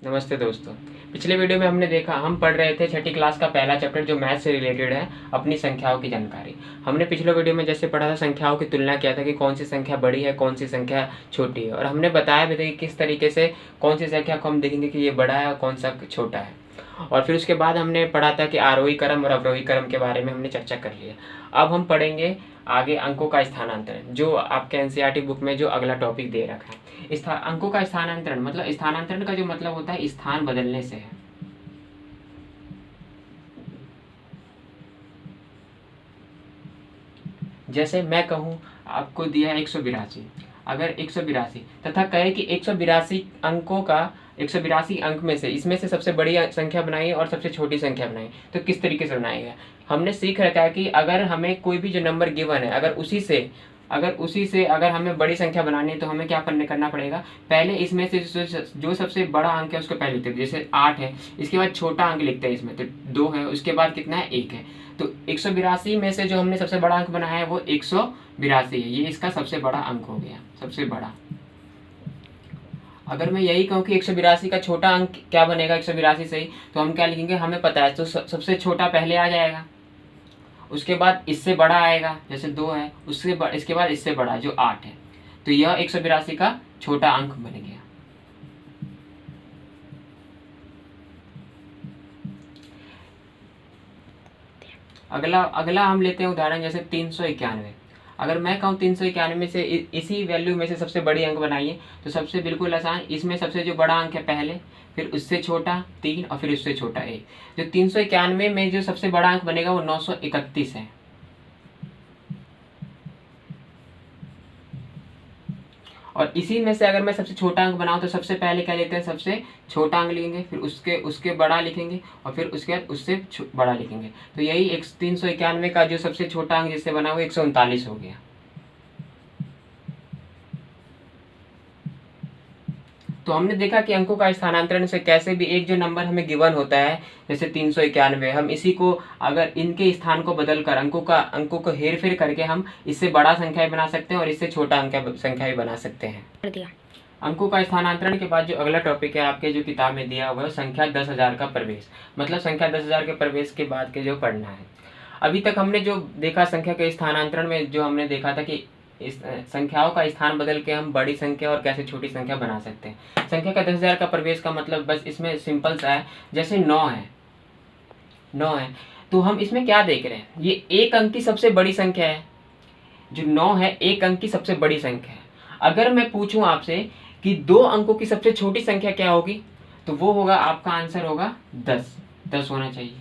नमस्ते दोस्तों। पिछले वीडियो में हमने देखा, हम पढ़ रहे थे छठी क्लास का पहला चैप्टर जो मैथ से रिलेटेड है, अपनी संख्याओं की जानकारी। हमने पिछले वीडियो में जैसे पढ़ा था, संख्याओं की तुलना किया था कि कौन सी संख्या बड़ी है, कौन सी संख्या छोटी है, और हमने बताया भी था कि किस तरीके से कौन सी संख्या को हम देखेंगे कि ये बड़ा है और कौन सा छोटा है। और फिर उसके बाद हमने पढ़ा था कि आरोही क्रम और अवरोही क्रम के बारे में हमने चर्चा कर लिया। अब हम पढ़ेंगे आगे अंकों का स्थानांतरण, जो आपके एनसीईआरटी बुक में जो अगला टॉपिक दे रखा है। अंकों का स्थानांतरण मतलब, स्थानांतरण का जो मतलब होता है स्थान बदलने से है। जैसे मैं कहूँ, आपको दिया है 182, अगर 182 तथा कहे कि 182 अंकों का 182 अंक में से इसमें से सबसे बड़ी संख्या बनाई और सबसे छोटी संख्या बनाई, तो किस तरीके से बनाएगा। हमने सीख रखा है कि अगर हमें कोई भी जो नंबर गिवन है, अगर उसी से अगर हमें बड़ी संख्या बनानी है तो हमें क्या करना पड़ेगा, पहले इसमें से जो सबसे बड़ा अंक है उसको पहले लिखते हैं। जैसे 8 है, इसके बाद छोटा अंक लिखते हैं, इसमें तो 2 है, उसके बाद कितना है, 1 है। तो 182 में से जो हमने सबसे बड़ा अंक बनाया है वो 182 है, ये इसका सबसे बड़ा अंक हो गया, सबसे बड़ा। अगर मैं यही कहूँ कि 182 का छोटा अंक क्या बनेगा 182 से ही, तो हम क्या लिखेंगे, हमें पता है, तो सबसे छोटा पहले आ जाएगा, उसके बाद इससे बड़ा आएगा, जैसे 2 है, इसके बाद इससे बड़ा जो 8 है, तो यह 182 का छोटा अंक बन गया। अगला हम लेते हैं उदाहरण, जैसे 391। अगर मैं कहूँ 391 में से इसी वैल्यू में से सबसे बड़ी अंक बनाइए, तो सबसे बिल्कुल आसान, इसमें सबसे जो बड़ा अंक है पहले, फिर उससे छोटा 3 और फिर उससे छोटा 1। जो 391 में जो सबसे बड़ा अंक बनेगा वो 931 है। और इसी में से अगर मैं सबसे छोटा अंक बनाऊं तो सबसे पहले क्या लेते हैं, सबसे छोटा अंक लिखेंगे, फिर उसके बड़ा लिखेंगे, और फिर उसके बाद उससे बड़ा लिखेंगे। तो यही 391 का जो सबसे छोटा अंक जिससे बना वो 139 हो गया। तो हमने देखा कि अंकों का स्थानांतरण से कैसे भी एक जो नंबर हमें गिवन होता है, जैसे 391, हम इसी को अगर इनके स्थान को बदलकर अंकों को हेर फेर करके हम इससे बड़ा संख्या बना सकते हैं और इससे छोटा संख्या भी बना सकते हैं। अंकों का स्थानांतरण के बाद जो अगला टॉपिक है आपके जो किताब में दिया हुआ है, संख्या 10,000 का प्रवेश, मतलब संख्या 10,000 के प्रवेश के बाद के जो पढ़ना है। अभी तक हमने जो देखा संख्या के स्थानांतरण में, जो हमने देखा था कि इस संख्याओं का स्थान बदल के हम बड़ी संख्या और कैसे छोटी संख्या बना सकते हैं। संख्या का 10,000 का प्रवेश का मतलब बस इसमें सिंपल सा है, जैसे 9 है, तो हम इसमें क्या देख रहे हैं, ये एक अंक की सबसे बड़ी संख्या है। जो 9 है एक अंक की सबसे बड़ी संख्या है। अगर मैं पूछूं आपसे कि 2 अंकों की सबसे छोटी संख्या क्या होगी, तो वो होगा, आपका आंसर होगा 10 होना चाहिए,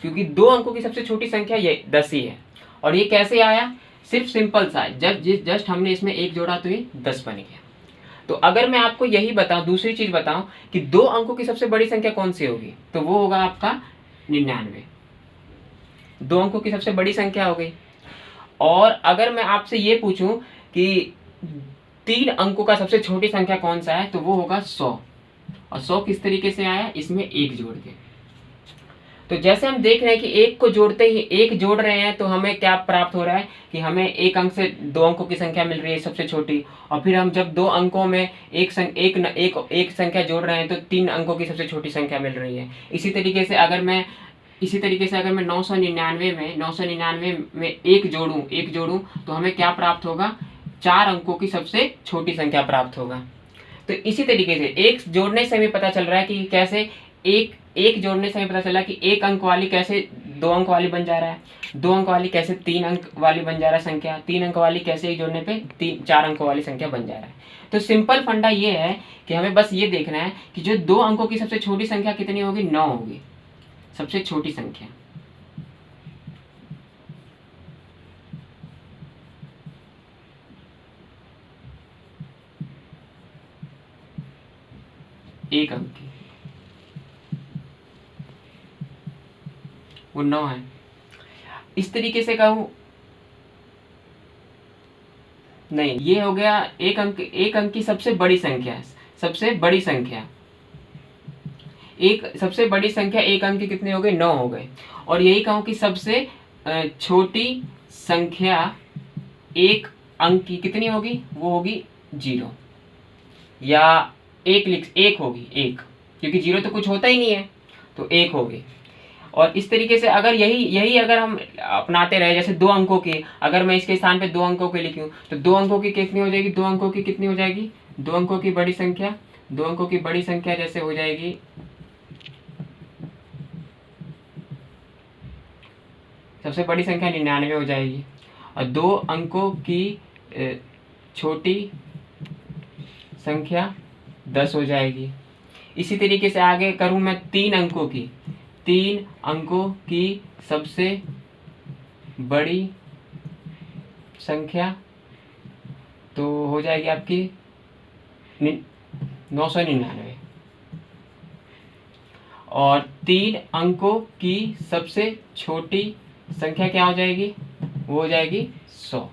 क्योंकि 2 अंकों की सबसे छोटी संख्या ये 10 ही है। और ये कैसे आया, सिर्फ सिंपल सा है, जस्ट हमने इसमें 1 जोड़ा तो ये 10 बन गया। तो अगर मैं आपको यही बताऊं, दूसरी चीज बताऊं कि 2 अंकों की सबसे बड़ी संख्या कौन सी होगी, तो वो होगा आपका 99। 2 अंकों की सबसे बड़ी संख्या हो गई। और अगर मैं आपसे ये पूछूं कि 3 अंकों का सबसे छोटी संख्या कौन सा है, तो वो होगा 100। और 100 किस तरीके से आया, इसमें 1 जोड़ के। तो जैसे हम देख रहे हैं कि एक को जोड़ते ही 1 जोड़ रहे हैं, तो हमें क्या प्राप्त हो रहा है कि हमें एक अंक से 2 अंकों की संख्या मिल रही है सबसे छोटी, और फिर हम जब 2 अंकों में एक संख्या जोड़ रहे हैं तो 3 अंकों की सबसे छोटी संख्या मिल रही है। इसी तरीके से अगर मैं 999 में 1 जोड़ूं तो हमें क्या प्राप्त होगा, 4 अंकों की सबसे छोटी संख्या प्राप्त होगा। तो इसी तरीके से एक जोड़ने से हमें पता चल रहा है कि कैसे एक जोड़ने से हमें पता चला कि 1 अंक वाली कैसे 2 अंक वाली बन जा रहा है, 2 अंक वाली कैसे 3 अंक वाली बन जा रहा है संख्या, 3 अंक वाली कैसे एक जोड़ने पे 4 अंक वाली संख्या बन जा रहा है। तो सिंपल फंडा ये है कि हमें बस ये देखना है कि जो 2 अंकों की सबसे छोटी संख्या कितनी होगी, 9 होगी, सबसे छोटी संख्या। एक अंक की वो 9 है। इस तरीके से कहूं, नहीं, ये हो गया एक अंक की सबसे बड़ी संख्या, सबसे बड़ी संख्या। सबसे बड़ी संख्या एक अंक की कितने हो गए, 9 हो गए। और यही कहूं कि सबसे छोटी संख्या एक अंक की कितनी होगी, वो होगी 0, या एक होगी, 1। क्योंकि 0 तो कुछ होता ही नहीं है, तो 1 हो गई। और इस तरीके से अगर यही अगर हम अपनाते रहे, जैसे 2 अंकों की, अगर मैं इसके स्थान पे 2 अंकों के लिखूं तो 2 अंकों की कितनी हो जाएगी, 2 अंकों की कितनी हो जाएगी, 2 अंकों की बड़ी संख्या, 2 अंकों की बड़ी संख्या जैसे हो जाएगी सबसे बड़ी संख्या 99 हो जाएगी, और 2 अंकों की छोटी संख्या 10 हो जाएगी। इसी तरीके से आगे करूं मैं 3 अंकों की सबसे बड़ी संख्या तो हो जाएगी आपकी 999, और 3 अंकों की सबसे छोटी संख्या क्या हो जाएगी, वो हो जाएगी 100।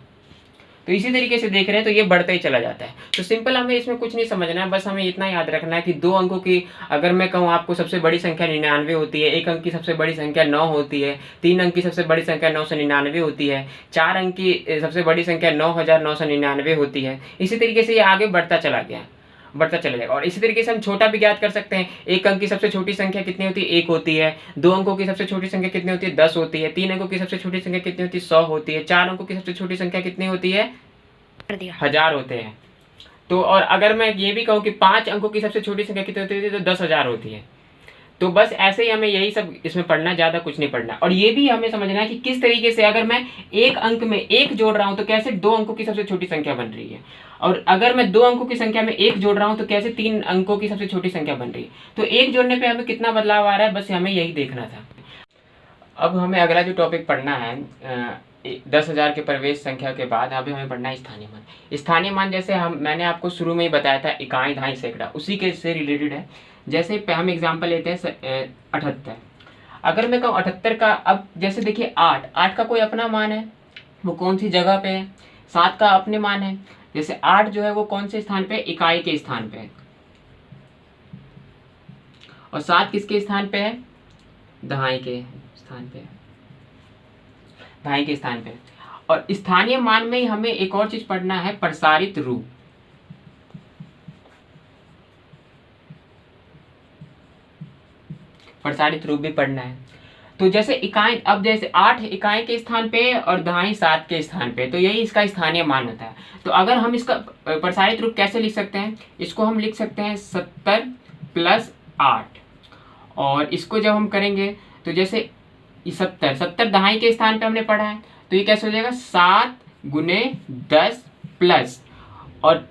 तो इसी तरीके से देख रहे हैं तो ये बढ़ता ही चला जाता है। तो सिंपल हमें इसमें कुछ नहीं समझना है, बस हमें इतना याद रखना है कि 2 अंकों की अगर मैं कहूँ आपको सबसे बड़ी संख्या 99 होती है, 1 अंक की सबसे बड़ी संख्या 9 होती है, 3 अंक की सबसे बड़ी संख्या 999 होती है, 4 अंक की सबसे बड़ी संख्या 9999 होती है। इसी तरीके से ये आगे बढ़ता चला जाएगा। और इसी तरीके से हम छोटा भी ज्ञात कर सकते हैं। 1 अंक की सबसे छोटी संख्या कितनी होती है, 1 होती है। 2 अंकों की सबसे छोटी संख्या कितनी होती है, 10 होती है। 3 अंकों की सबसे छोटी संख्या कितनी होती है, 100 होती है। 4 अंकों की सबसे छोटी संख्या कितनी होती है, 1000 होते हैं। तो और अगर मैं ये भी कहूँ कि 5 अंकों की सबसे छोटी संख्या कितनी होती है, तो 10,000 होती है। तो बस ऐसे ही हमें यही सब इसमें पढ़ना, ज़्यादा कुछ नहीं पढ़ना। और ये भी हमें समझना है कि किस तरीके से अगर मैं 1 अंक में 1 जोड़ रहा हूँ तो कैसे 2 अंकों की सबसे छोटी संख्या बन रही है, और अगर मैं 2 अंकों की संख्या में 1 जोड़ रहा हूँ तो कैसे 3 अंकों की सबसे छोटी संख्या बन रही है। तो 1 जोड़ने पर हमें कितना बदलाव आ रहा है, बस हमें यही देखना था। अब हमें अगला जो टॉपिक पढ़ना है 10,000 के प्रवेश संख्या के बाद अभी हमें पढ़ना है स्थानीय मान। स्थानीय मान जैसे मैंने आपको शुरू में ही बताया था, इकाई, दहाई, सैकड़ा, उसी के से रिलेटेड है। जैसे हम एग्जांपल लेते हैं 78। अगर मैं कहूँ 78 का, अब जैसे देखिए 8 का कोई अपना मान है, वो कौन सी जगह पे है, 7 का अपने मान है। जैसे 8 जो है वो कौन से स्थान पे, इकाई के स्थान पे है, और 7 किसके स्थान पे है, दहाई के स्थान पे, दहाई के स्थान पे। और स्थानीय मान में ही हमें एक और चीज पढ़ना है, प्रसारित रूप। प्रसारित रूप भी पढ़ना है। तो जैसे इकाई, अब जैसे 8 इकाई के स्थान पे और दहाई 7 के स्थान पे, तो यही इसका स्थानीय मान होता है। तो अगर हम इसका प्रसारित रूप कैसे लिख सकते हैं, इसको हम लिख सकते हैं 70 + 8। और इसको जब हम करेंगे तो जैसे 70 दहाई के स्थान पे हमने पढ़ा है, तो ये कैसे हो जाएगा, 7 × 10 प्लस, और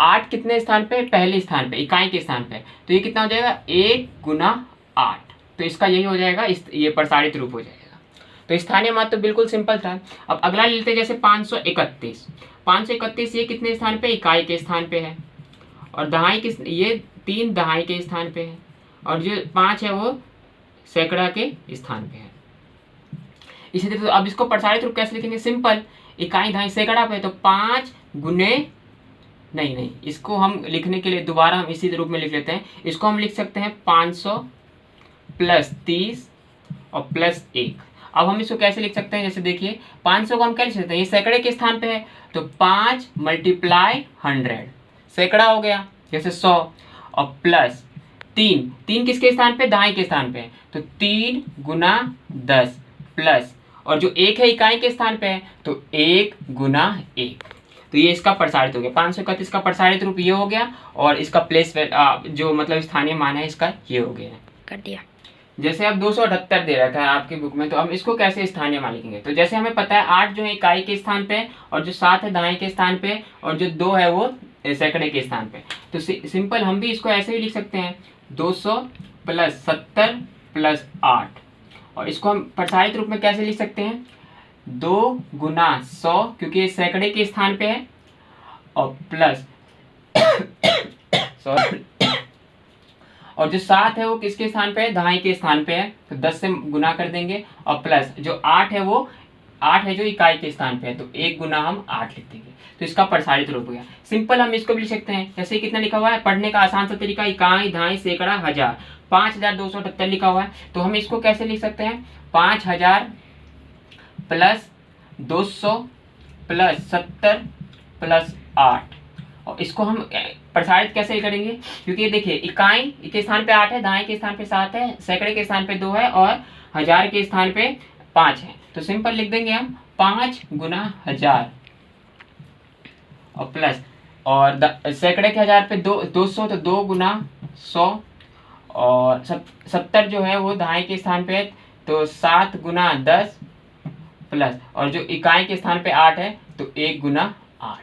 8 कितने स्थान पे, पहले स्थान पे, इकाई के स्थान पे, तो ये कितना हो जाएगा, 1 × 8। तो इसका यही हो जाएगा, ये प्रसारित रूप हो जाएगा। तो स्थानीय मान तो बिल्कुल सिंपल था। अब अगला लेते हैं, जैसे 531। 531 ये कितने स्थान पे, इकाई के स्थान पे है, और दहाई किस, ये 3 दहाई के स्थान पे है, और जो 5 है वो सैकड़ा के स्थान पे है। इसी तरह अब इसको प्रसारित रूप कैसे लिखेंगे, सिंपल, इकाई दहाई सैकड़ा पे, तो 5 × नहीं, इसको हम लिखने के लिए दोबारा हम इसी रूप में लिख लेते हैं। इसको हम लिख सकते हैं 500 + 30 और +1। अब हम इसको कैसे लिख सकते हैं, जैसे देखिए 500 को हम क्या लिख सकते हैं, ये सैकड़े के स्थान पे है, तो 5 × 100 सैकड़ा हो गया, जैसे 100, और प्लस 3 किसके स्थान पे, दहाई के स्थान पे, तो 3 × 10 प्लस, और जो 1 है इकाई के स्थान पे है, तो 1 × 1। तो ये इसका प्रसारित हो गया। 531 का प्रसारित रूप ये हो गया, और इसका प्लेस जो मतलब स्थानीय मान है इसका ये हो गया, कर दिया। जैसे अब 278 दे रखा है आपकी बुक में, तो हम इसको कैसे स्थानीय मान लिखेंगे, तो जैसे हमें पता है 8 जो है इकाई के स्थान पे, और जो 7 है दहाई के स्थान पे, और जो 2 है वो सैकड़े के स्थान पे। तो सिंपल हम भी इसको ऐसे ही लिख सकते हैं, 200 + 70 + 8, और इसको हम प्रसारित रूप में कैसे लिख सकते हैं, 2 × 100, क्योंकि ये सैकड़े के स्थान पे है, और प्लस सॉरी, और जो 7 है वो किसके स्थान पे है, दहाई के स्थान पे है, तो 10 से गुना कर देंगे, और प्लस जो 8 है वो 8 है जो इकाई के स्थान पे है, तो 1 × हम 8 लिख देंगे। तो इसका प्रसारित रूप हो गया। सिंपल हम इसको भी लिख सकते हैं, जैसे कितना लिखा हुआ है, पढ़ने का आसान सा तरीका, इकाई दहाई सैकड़ा हजार, 5278 लिखा हुआ है, तो हम इसको कैसे लिख सकते हैं, 5000 + 200 + 70 + 8, और इसको हम प्रसारित कैसे करेंगे, क्योंकि ये देखिए इकाई के स्थान पे 8 है, दाएं के स्थान पे 7 है, सैकड़े के स्थान पे 2 है और हजार के स्थान पे 5 है। तो सिंपल लिख देंगे हम 5 गुना 1000 और प्लस और सैकड़े के हजार पे 200 तो 2 गुना 100 और 70 जो है वो दाएं के स्थान पे है तो 7 गुना 10 प्लस और जो इकाई के स्थान पे 8 है तो 1 गुना 8।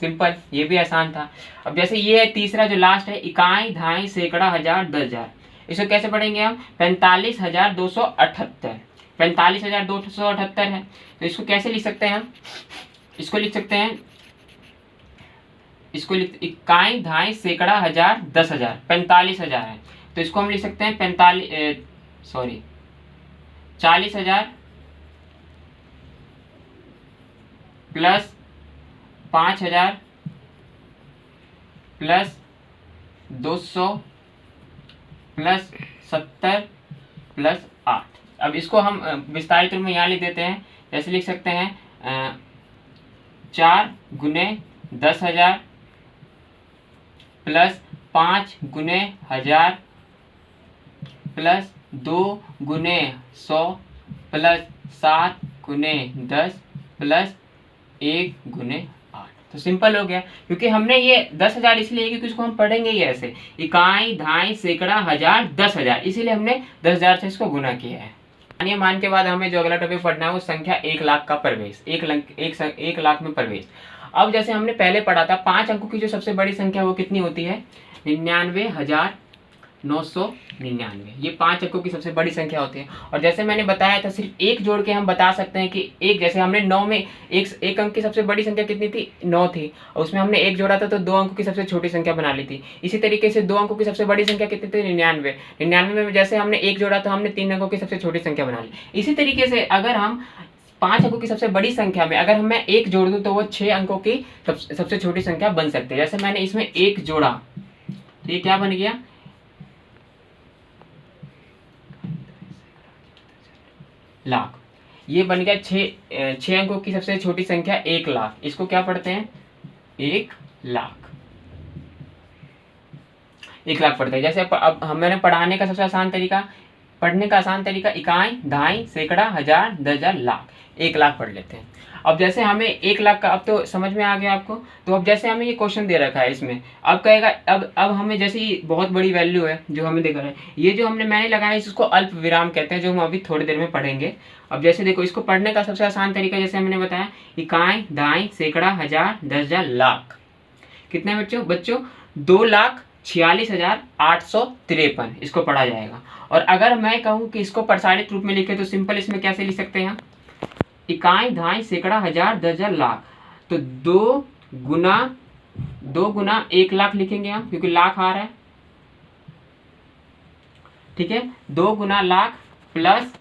सिंपल, ये भी आसान था। अब जैसे ये है तीसरा जो लास्ट है, इकाई धाई सैकड़ा हजार 10,000, इसको कैसे पढ़ेंगे हम, 45,278, 45,278 है। तो इसको कैसे लिख सकते हैं हम, इसको लिख सकते हैं, इसको इकाई धाई सैकड़ा हजार 10,000, 45,000 है तो इसको हम लिख सकते हैं 40,000 प्लस 5,000 प्लस 200 प्लस 70 प्लस 8। अब इसको हम विस्तारित रूप में यहाँ लिख देते हैं, जैसे लिख सकते हैं 4 गुने 10,000 प्लस 5 गुने 1000 प्लस 2 गुने 100 प्लस 7 गुने 10 प्लस 1 गुने 8। तो सिंपल हो गया, क्योंकि हमने ये 10,000 इसलिए क्योंकि इसको हम पढ़ेंगे ये ऐसे, इकाई धाई सैकड़ा हजार 10,000, इसीलिए हमने 10,000 से इसको गुना किया है। स्थानीय मान के बाद हमें जो अगला टॉपिक पढ़ना है वो संख्या 1 लाख का प्रवेश, 1 लाख में प्रवेश। अब जैसे हमने पहले पढ़ा था 5 अंकों की जो सबसे बड़ी संख्या वो कितनी होती है, 99,999, ये 5 अंकों की सबसे बड़ी संख्या होती है। और जैसे मैंने बताया था सिर्फ एक जोड़ के हम बता सकते हैं कि एक, जैसे हमने 9 में एक अंक की सबसे बड़ी संख्या कितनी थी, 9 थी, और उसमें हमने एक जोड़ा था तो 2 अंकों की सबसे छोटी संख्या बना ली थी। इसी तरीके से 2 अंकों की सबसे बड़ी संख्या कितनी थी, 99, 99 में जैसे हमने एक जोड़ा तो हमने 3 अंकों की सबसे छोटी संख्या बना ली। इसी तरीके से अगर हम 5 अंकों की सबसे बड़ी संख्या में अगर मैं एक जोड़ दूं तो वो 6 अंकों की सबसे छोटी संख्या बन सकती है। जैसे मैंने इसमें एक जोड़ा तो ये क्या बन गया, लाख, ये बन गया 6 अंकों की सबसे छोटी संख्या 1 लाख, इसको क्या पढ़ते हैं, 1 लाख, 1 लाख पढ़ते हैं। जैसे अब मैंने पढ़ाने का सबसे आसान तरीका, पढ़ने का आसान तरीका, इकाई धाई सैकड़ा हजार 10,000 लाख, 1 लाख पढ़ लेते हैं। अब जैसे हमें 1 लाख का, अब तो समझ में आ गया आपको। तो अब जैसे हमें ये क्वेश्चन दे रखा है इसमें, अब कहेगा अब हमें जैसे ये बहुत बड़ी वैल्यू है जो हमें देखा है, ये जो हमने मैंने लगाया इसको अल्प विराम कहते हैं, जो हम अभी थोड़ी देर में पढ़ेंगे। अब जैसे देखो इसको पढ़ने का सबसे आसान तरीका जैसे हमने बताया, इकाई धाई सैकड़ा हजार 10,000 लाख, कितने बच्चों 2,46,853, इसको पढ़ा जाएगा। और अगर मैं कहूँ कि इसको प्रसारित रूप में लिखे तो सिंपल इसमें कैसे लिख सकते हैं, इकाई धाई सैकड़ा हजार 10,000 लाख, तो 2 गुना 1 लाख लिखेंगे हम, क्योंकि लाख आ रहा है, ठीक है, 2 गुना लाख प्लस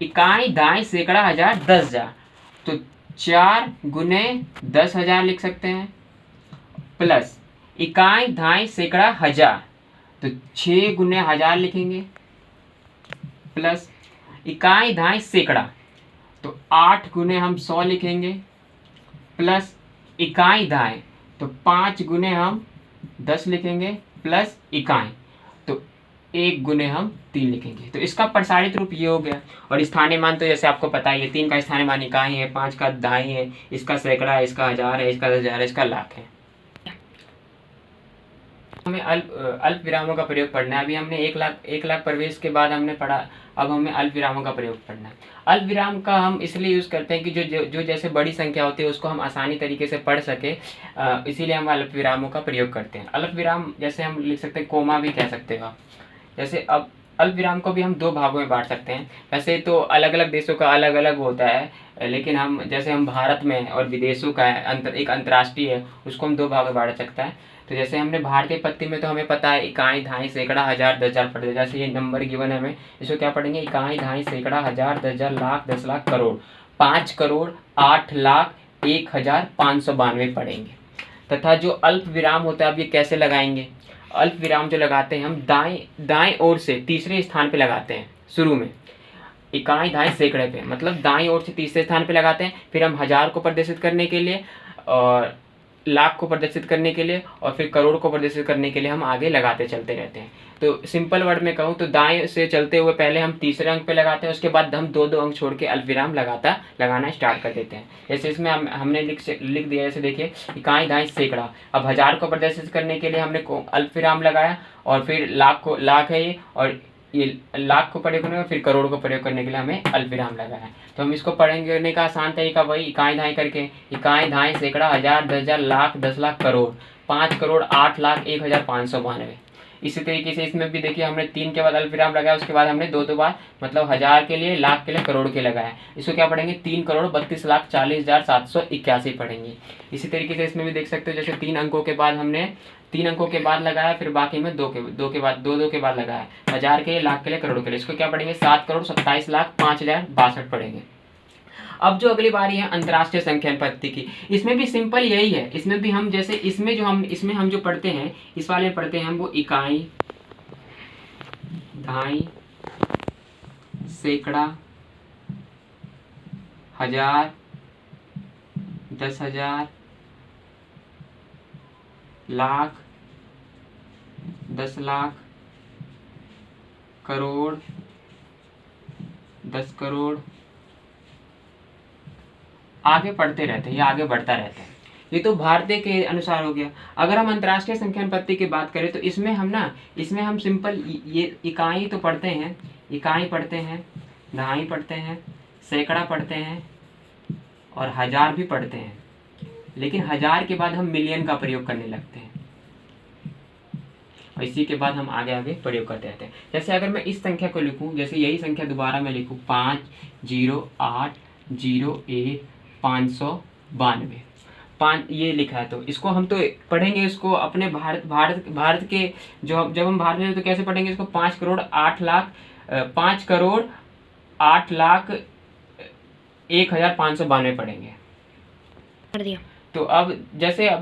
इकाई धाई सैकड़ा हजार 10,000, तो 4 गुने 10,000 लिख सकते हैं, प्लस इकाई धाई सैकड़ा हजार तो 6 गुने 1000 लिखेंगे, प्लस इकाई धाई सैकड़ा तो 8 गुने हम 100 लिखेंगे, प्लस इकाई धाई तो 5 गुने हम 10 लिखेंगे, प्लस इकाई तो 1 गुने हम 3 लिखेंगे। तो इसका प्रसारित रूप ये हो गया। और स्थानीय मान तो जैसे आपको पता है, 3 का स्थानीय मान इकाई है, 5 का धाई है, इसका सैकड़ा है, इसका हजार है, इसका 10,000 है, इसका लाख है। हमें अल्प विरामों का प्रयोग पढ़ना है। अभी हमने 1 लाख प्रवेश के बाद हमने पढ़ा, अब हमें अल्प विरामों का प्रयोग पढ़ना है। अल्प विराम का हम इसलिए यूज़ करते हैं कि जो जैसे बड़ी संख्या होती है उसको हम आसानी तरीके से पढ़ सके, इसीलिए हम अल्प विरामों का प्रयोग करते हैं। अल्प विराम जैसे हम लिख सकते हैं, कोमा भी कह सकते हो आप। जैसे अब अल्प विराम को भी हम 2 भागों में बांट सकते हैं। वैसे तो अलग अलग देशों का अलग अलग होता है, लेकिन हम जैसे हम भारत में और विदेशों का एक अंतर्राष्ट्रीय है, उसको हम 2 भागों में बांट सकता है। तो जैसे हमने भारतीय पत्ती में तो हमें पता है इकाई धाई सैकड़ा हजार 10,000 पढ़ते, जैसे ये नंबर गिवन है हमें, इसको क्या पढ़ेंगे, इकाई धाई सैकड़ा हजार 10,000 लाख 10 लाख करोड़ 5 करोड़ 8 लाख 1,592 पढ़ेंगे। तथा जो अल्प विराम होता है, अब ये कैसे लगाएंगे, अल्प विराम जो लगाते हैं हम दाएं ओर से तीसरे स्थान पे लगाते हैं। शुरू में इकाई धाई सैकड़े पे, मतलब दाएं ओर से तीसरे स्थान पे लगाते हैं, फिर हम हजार को प्रदर्शित करने के लिए और लाख को प्रदर्शित करने के लिए और फिर करोड़ को प्रदर्शित करने के लिए हम आगे लगाते चलते रहते हैं। तो सिंपल वर्ड में कहूँ तो दाएं से चलते हुए पहले हम तीसरे अंक पे लगाते हैं, उसके बाद हम दो अंक छोड़ के अल्पविराम लगाना स्टार्ट कर देते हैं। जैसे इसमें हमने लिख दिया, जैसे देखिए इकाई, दाएं, सैकड़ा। अब 1000 को प्रदर्शित करने के लिए हमने अल्पविराम लगाया और फिर लाख है ये, और ये लाख को प्रयोग करने का, फिर करोड़ को प्रयोग करने के लिए हमें अल्पविराम लगाना है। तो हम इसको पढ़ने का आसान तरीका वही इकाई धाई करके, इकाई धाई सैकड़ा, 1000, 10,000, लाख, 10 लाख, करोड़, 5 करोड़, 8 लाख, 1,592। इसी तरीके से इसमें भी देखिए हमने 3 के बाद अल्पविराम लगाया, उसके बाद हमने दो बार मतलब 1000 के लिए, लाख के लिए, करोड़ के लगाया। इसको क्या पढ़ेंगे 3 करोड़ 32 लाख 40,781 पढ़ेंगे। इसी तरीके से इसमें भी देख सकते हो, जैसे 3 अंकों के बाद हमने 3 अंकों के बाद लगाया, फिर बाकी में दो के बाद लगाया, 1000 के लिए, लाख के लिए, करोड़ के लिए। इसको क्या पढ़ेंगे 7 करोड़ 27 लाख 5,062 पढ़ेंगे। अब जो अगली बारी है अंतर्राष्ट्रीय संख्यान पद्धति की, इसमें भी सिंपल यही है। इसमें भी हम जैसे इसमें हम जो पढ़ते हैं, इस वाले में पढ़ते हैं हम वो इकाई, धाई, सैकड़ा, 1000, 10,000, लाख, 10 लाख, करोड़, 10 करोड़, आगे पढ़ते रहते हैं, ये आगे बढ़ता रहता है। ये तो भारतीय के अनुसार हो गया। अगर हम अंतर्राष्ट्रीय संख्यान पद्धति की बात करें तो इसमें हम सिंपल ये इकाई तो पढ़ते हैं, इकाई पढ़ते हैं, दहाई पढ़ते हैं, सैकड़ा पढ़ते हैं और 1000 भी पढ़ते हैं। लेकिन 1000 के बाद हम मिलियन का प्रयोग करने लगते हैं और इसी के बाद हम आगे प्रयोग करते रहते हैं। जैसे अगर मैं इस संख्या को लिखूं, जैसे यही संख्या दोबारा मैं लिखूं 50801,592, 5 ये लिखा है, तो इसको हम तो पढ़ेंगे, इसको अपने भारत के जब हम भारत में तो कैसे पढ़ेंगे इसको 5 करोड़ 8 लाख 1,592 पढ़ेंगे। कर दिया। तो अब जैसे अब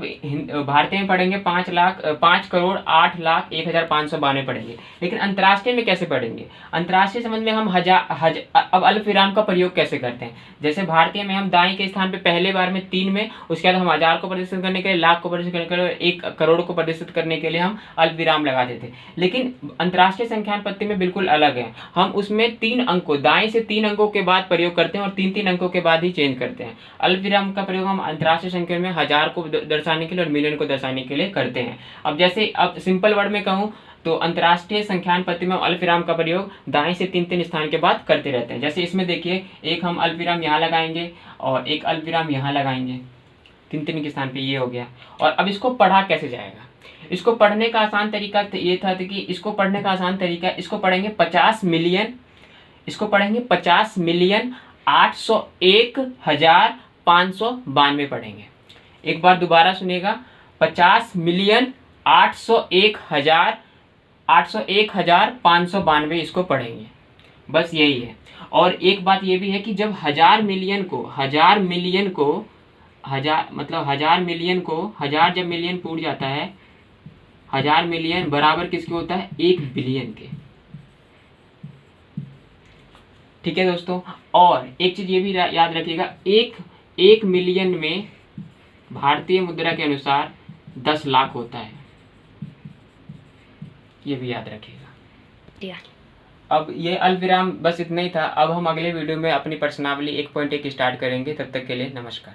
भारतीय में पढ़ेंगे 5 करोड़ 8 लाख 1,592 पढ़ेंगे। लेकिन अंतर्राष्ट्रीय में कैसे पढ़ेंगे? अंतर्राष्ट्रीय संबंध में हम अब अल्पविराम का प्रयोग कैसे करते हैं? जैसे भारतीय में हम दाएं के स्थान पे पहले बार में 3 में, उसके बाद हम 1000 को प्रदर्शित करने के लिए, लाख को प्रदर्शित करने के लिए, 1 करोड़ को प्रदर्शित करने के लिए हम अल्पविराम लगाते थे। लेकिन अंतर्राष्ट्रीय संख्यान पद्धति में बिल्कुल अलग है। हम उसमें 3 अंकों, दाएं से 3 अंकों के बाद प्रयोग करते हैं और 3-3 अंकों के बाद ही चेंज करते हैं। अल्पविराम का प्रयोग हम अंतर्राष्ट्रीय संख्या में 1000 को दर्शाने के लिए और मिलियन को दर्शाने के लिए करते हैं। अब जैसे अब सिंपल वर्ड में कहूं तो अंतर्राष्ट्रीय संख्यान पद्धति में अल्पविराम का प्रयोग दाएं से 3-3 स्थान के बाद करते रहते हैं। जैसे इसमें देखिए एक हम अल्पविराम यहाँ लगाएंगे और एक अल्पविराम यहाँ लगाएंगे, 3-3 के स्थान पे, ये हो गया। और अब इसको पढ़ा कैसे जाएगा? इसको पढ़ने का आसान तरीका ये था कि इसको पढ़ने का आसान तरीका, इसको पढ़ेंगे 50 मिलियन, इसको पढ़ेंगे 50,801,592 पढ़ेंगे। एक बार दोबारा सुनिएगा, 50,801,592 इसको पढ़ेंगे। बस यही है। और एक बात ये भी है कि जब 1000 मिलियन को 1000 जब मिलियन टूट जाता है, 1000 मिलियन बराबर किसके होता है? 1 बिलियन के। ठीक है दोस्तों। और एक चीज ये भी याद रखिएगा, एक मिलियन में भारतीय मुद्रा के अनुसार 10 लाख होता है, ये भी याद रखिएगा। अब ये अल्पविराम बस इतना ही था। अब हम अगले वीडियो में अपनी प्रश्नावली 1.1 स्टार्ट करेंगे। तब तक के लिए नमस्कार।